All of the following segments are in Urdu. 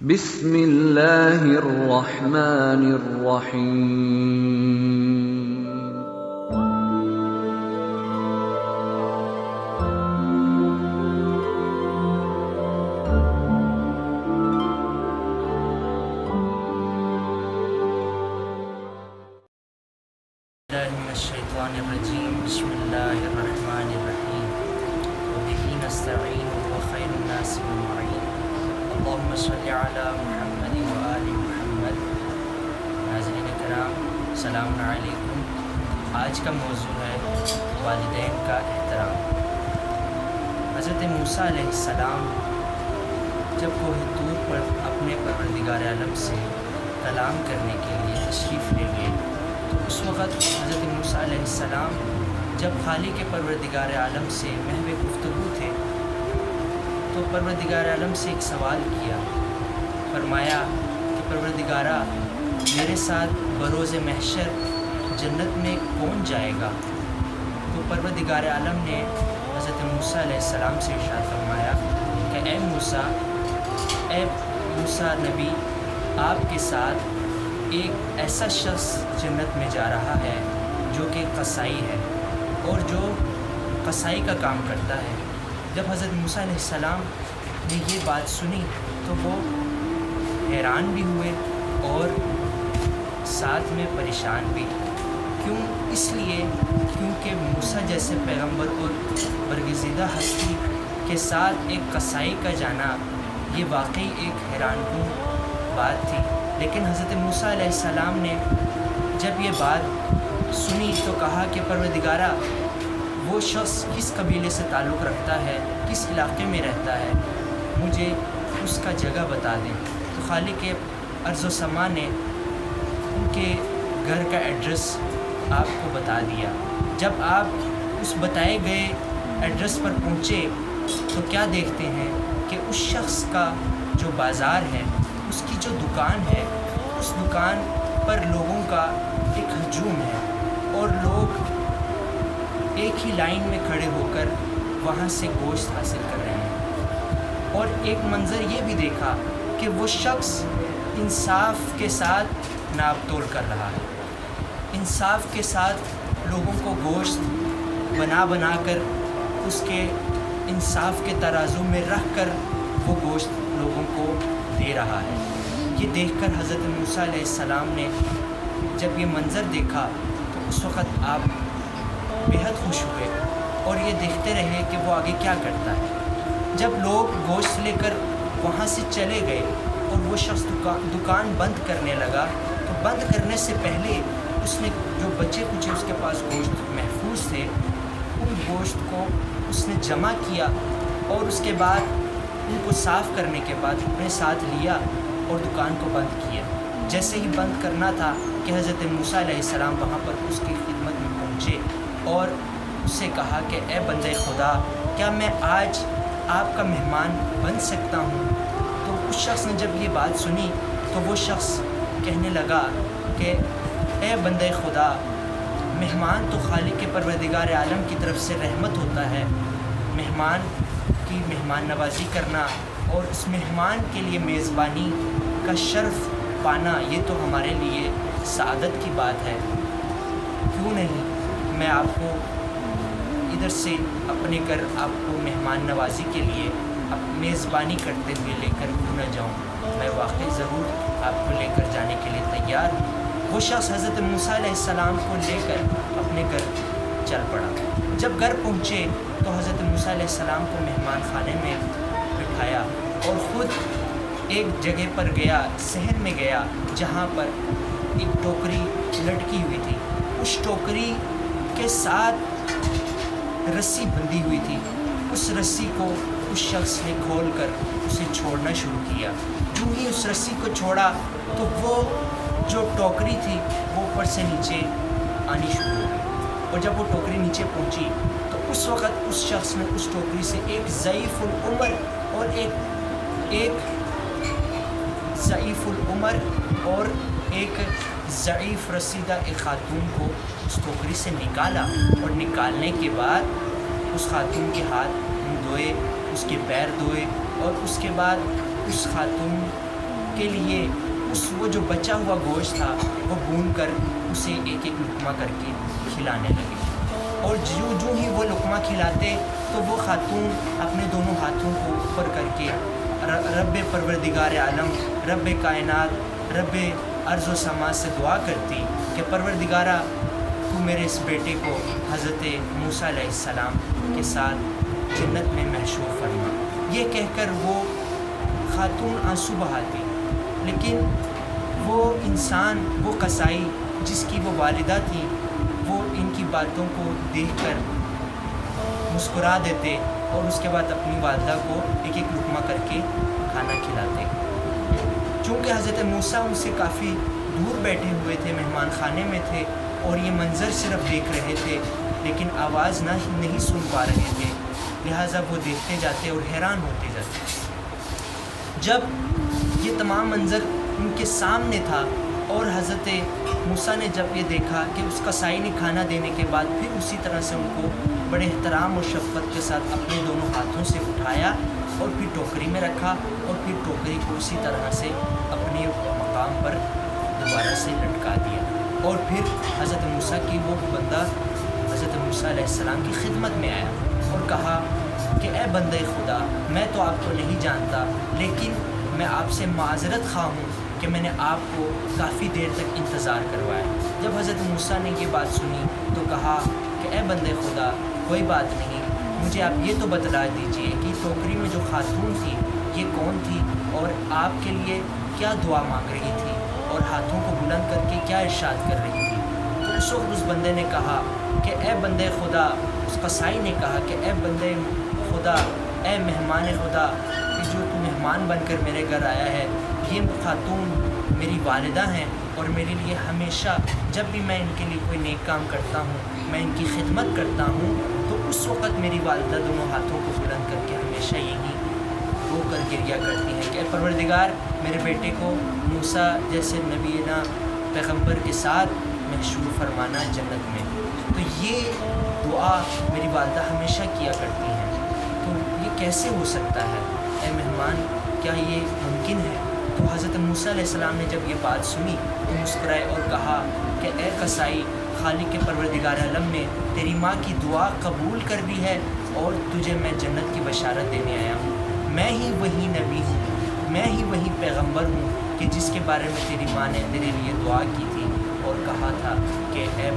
بسم اللہ الرحمن الرحیم من الشیطان الرجیم بسم اللہ الرحمن الرحیم وبہ نستعین وهو خیر الناس والمعین اللہم صلی علی محمد وآل محمد۔ ناظرین کرام السلام علیکم۔ آج کا موضوع ہے والدین کا احترام۔ حضرت موسیٰ علیہ السلام جب کوہ طور پر اپنے پروردگار عالم سے کلام کرنے کے لیے تشریف لے گئے، اس وقت حضرت موسیٰ علیہ السلام جب خالق پروردگار عالم سے محو گفتگو تھے تو پروردگار عالم سے ایک سوال کیا، فرمایا کہ پروردگارا میرے ساتھ بروز محشر جنت میں کون جائے گا؟ تو پروردگار عالم نے حضرت موسیٰ علیہ السلام سے ارشاد فرمایا کہ اے موسیٰ نبی، آپ کے ساتھ ایک ایسا شخص جنت میں جا رہا ہے جو کہ قصائی ہے اور جو قصائی کا کام کرتا ہے۔ جب حضرت موسیٰ علیہ السلام نے یہ بات سنی تو وہ حیران بھی ہوئے اور ساتھ میں پریشان بھی۔ کیوں؟ اس لیے کیونکہ موسیٰ جیسے پیغمبر اور برگزیدہ ہستی کے ساتھ ایک قصائی کا جانا یہ واقعی ایک حیران کن بات تھی۔ لیکن حضرت موسیٰ علیہ السلام نے جب یہ بات سنی تو کہا کہ پروردگارا وہ شخص کس قبیلے سے تعلق رکھتا ہے، کس علاقے میں رہتا ہے، مجھے اس کا جگہ بتا دیں۔ تو خالق ارض و سما نے ان کے گھر کا ایڈریس آپ کو بتا دیا۔ جب آپ اس بتائے گئے ایڈریس پر پہنچے تو کیا دیکھتے ہیں کہ اس شخص کا جو بازار ہے، اس کی جو دکان ہے، اس دکان پر لوگوں کا ایک ہجوم ہے اور لوگ ایک ہی لائن میں کھڑے ہو کر وہاں سے گوشت حاصل کر رہے ہیں۔ اور ایک منظر یہ بھی دیکھا کہ وہ شخص انصاف کے ساتھ ناپ تول کر رہا ہے، انصاف کے ساتھ لوگوں کو گوشت بنا کر اس کے انصاف کے ترازو میں رکھ کر وہ گوشت لوگوں کو دے رہا ہے۔ یہ دیکھ کر حضرت موسیٰ علیہ السلام نے جب یہ منظر دیکھا تو اس وقت آپ بہت خوش ہوئے اور یہ دیکھتے رہے کہ وہ آگے کیا کرتا ہے۔ جب لوگ گوشت لے کر وہاں سے چلے گئے اور وہ شخص دکان بند کرنے لگا تو بند کرنے سے پہلے اس نے جو بچے کچے اس کے پاس گوشت محفوظ تھے، ان گوشت کو اس نے جمع کیا اور اس کے بعد ان کو صاف کرنے کے بعد اپنے ساتھ لیا اور دکان کو بند کیا۔ جیسے ہی بند کرنا تھا کہ حضرت موسیٰ علیہ السلام وہاں پر اس کی خدمت میں پہنچے اور اس سے کہا کہ اے بندے خدا، کیا میں آج آپ کا مہمان بن سکتا ہوں؟ تو اس شخص نے جب یہ بات سنی تو وہ شخص کہنے لگا کہ اے بندے خدا، مہمان تو خالق پروردگار عالم کی طرف سے رحمت ہوتا ہے، مہمان کی مہمان نوازی کرنا اور اس مہمان کے لیے میزبانی کا شرف پانا یہ تو ہمارے لیے سعادت کی بات ہے۔ کیوں نہیں میں آپ کو ادھر سے اپنے گھر آپ کو مہمان نوازی کے لیے میزبانی کرتے ہوئے لے کر کیوں نہ جاؤں؟ میں واقعی ضرور آپ کو لے کر جانے کے لیے تیار ہوں۔ وہ شخص حضرت موسیٰ علیہ السلام کو لے کر اپنے گھر چل پڑا۔ جب گھر پہنچے تو حضرت موسیٰ علیہ السلام کو مہمان خانے میں بٹھایا اور خود ایک جگہ پر گیا، صحن میں گیا جہاں پر ایک ٹوکری لٹکی ہوئی تھی۔ اس ٹوکری کے ساتھ رسی بندھی ہوئی تھی۔ اس رسی کو اس شخص نے کھول کر اسے چھوڑنا شروع کیا۔ جو ہی اس رسی کو چھوڑا تو وہ جو ٹوکری تھی وہ اوپر سے نیچے آنی شروع ہو گئی، اور جب وہ ٹوکری نیچے پہنچی تو اس وقت اس شخص نے اس ٹوکری سے ایک ضعیف العمر اور ایک ضعیف رسیدہ ایک خاتون کو اس ٹوکری سے نکالا، اور نکالنے کے بعد اس خاتون کے ہاتھ منہ دھوئے اس کے پیر دھوئے اور اس کے بعد اس خاتون کے لیے وہ جو بچا ہوا گوشت تھا وہ بھون کر اسے ایک ایک لقمہ کر کے کھلانے لگے، اور جو ہی وہ لقمہ کھلاتے تو وہ خاتون اپنے دونوں ہاتھوں کو اوپر کر کے رب پروردگار عالم، رب کائنات، رب ارض و سما سے دعا کرتی کہ پروردگارہ تو میرے اس بیٹے کو حضرت موسیٰ علیہ السلام کے ساتھ جنت میں محشور فرما۔ یہ کہہ کر وہ خاتون آنسو بہاتی، لیکن وہ انسان، وہ قصائی جس کی وہ والدہ تھی، وہ ان کی باتوں کو دیکھ کر مسکرا دیتے اور اس کے بعد اپنی والدہ کو ایک ایک لقمہ کر کے کھانا کھلاتے۔ چونکہ حضرت موسیٰ ان سے کافی دور بیٹھے ہوئے تھے، مہمان خانے میں تھے، اور یہ منظر صرف دیکھ رہے تھے لیکن آواز نہیں سن پا رہے تھے، لہٰذا وہ دیکھتے جاتے اور حیران ہوتے جاتے۔ جب یہ تمام منظر ان کے سامنے تھا اور حضرت موسیٰ نے جب یہ دیکھا کہ اس قصائی نے کھانا دینے کے بعد پھر اسی طرح سے ان کو بڑے احترام اور شفقت کے ساتھ اپنے دونوں ہاتھوں سے اٹھایا اور پھر ٹوکری میں رکھا، اور پھر ٹوکری کو اسی طرح سے اپنے مقام پر دوبارہ سے لٹکا دیا، اور پھر حضرت موسیٰ کی وہ بندہ حضرت موسیٰ علیہ السلام کی خدمت میں آیا اور کہا کہ اے بندہ خدا، میں تو آپ کو نہیں جانتا، لیکن میں آپ سے معذرت خواہ ہوں کہ میں نے آپ کو کافی دیر تک انتظار کروایا۔ جب حضرت موسیٰ نے یہ بات سنی تو کہا کہ اے بندے خدا، کوئی بات نہیں، مجھے آپ یہ تو بتلا دیجئے کہ ٹوکری میں جو خاتون تھی یہ کون تھی اور آپ کے لیے کیا دعا مانگ رہی تھی اور ہاتھوں کو بلند کر کے کیا ارشاد کر رہی تھی۔ تو اس وقت اس بندے نے کہا کہ اے بندے خدا، اس قصائی نے کہا کہ اے بندے خدا، اے مہمان خدا، کہ جو تو مہمان بن کر میرے گھر آیا ہے، یہ خاتون میری والدہ ہیں، اور میرے لیے ہمیشہ جب بھی میں ان کے لیے کوئی نیک کام کرتا ہوں، میں ان کی خدمت کرتا ہوں، تو اس وقت میری والدہ دونوں ہاتھوں کو بلند کر کے ہمیشہ یہی رو کر گریا کرتی ہیں کہ اے پروردگار، میرے بیٹے کو موسیٰ جیسے نبینا پیغمبر کے ساتھ محشور فرمانا جنت میں۔ تو یہ دعا میری والدہ ہمیشہ کیا کرتی ہیں، تو یہ کیسے ہو سکتا ہے اے مہمان، کیا یہ ممکن ہے؟ تو حضرت موسیٰ علیہ السلام نے جب یہ بات سنی تو مسکرائے اور کہا کہ اے قصائی، خالق کے پروردگار عالم نے تیری ماں کی دعا قبول کر لی ہے اور تجھے میں جنت کی بشارت دینے آیا ہوں۔ میں ہی وہی نبی ہوں، میں ہی وہی پیغمبر ہوں کہ جس کے بارے میں تیری ماں نے تیرے لیے دعا کی تھی اور کہا تھا کہ اے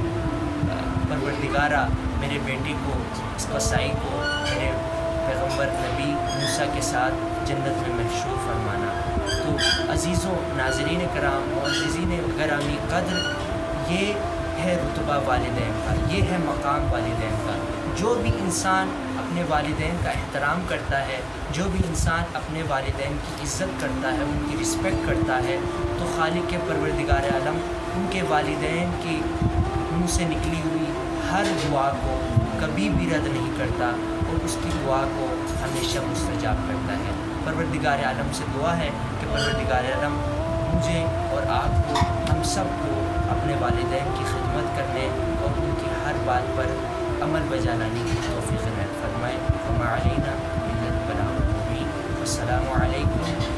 پروردگارہ، میرے بیٹے کو، اس قصائی کو میرے پیغمبر نبی موسیٰ کے ساتھ جنت میں محشور فرمانا۔ تو عزیزوں، ناظرین کرام، معززین گرامی قدر، یہ ہے رتبہ والدین کا، یہ ہے مقام والدین کا۔ جو بھی انسان اپنے والدین کا احترام کرتا ہے، جو بھی انسان اپنے والدین کی عزت کرتا ہے، ان کی رسپیکٹ کرتا ہے، تو خالق کے پروردگار عالم ان کے والدین کی منہ سے نکلی ہوئی ہر دعا کو کبھی بھی رد نہیں کرتا اور اس کی دعا کو ہمیشہ مستجاب کرتا ہے۔ پروردگار عالم سے دعا ہے کہ پروردگار عالم مجھے اور آپ کو، ہم سب کو اپنے والدین کی خدمت کرنے اور ان کی ہر بات پر عمل بجا لانے کی توفیق عنایت فرمائے۔ وما علینا الا البلاغ المبین۔ السلام علیکم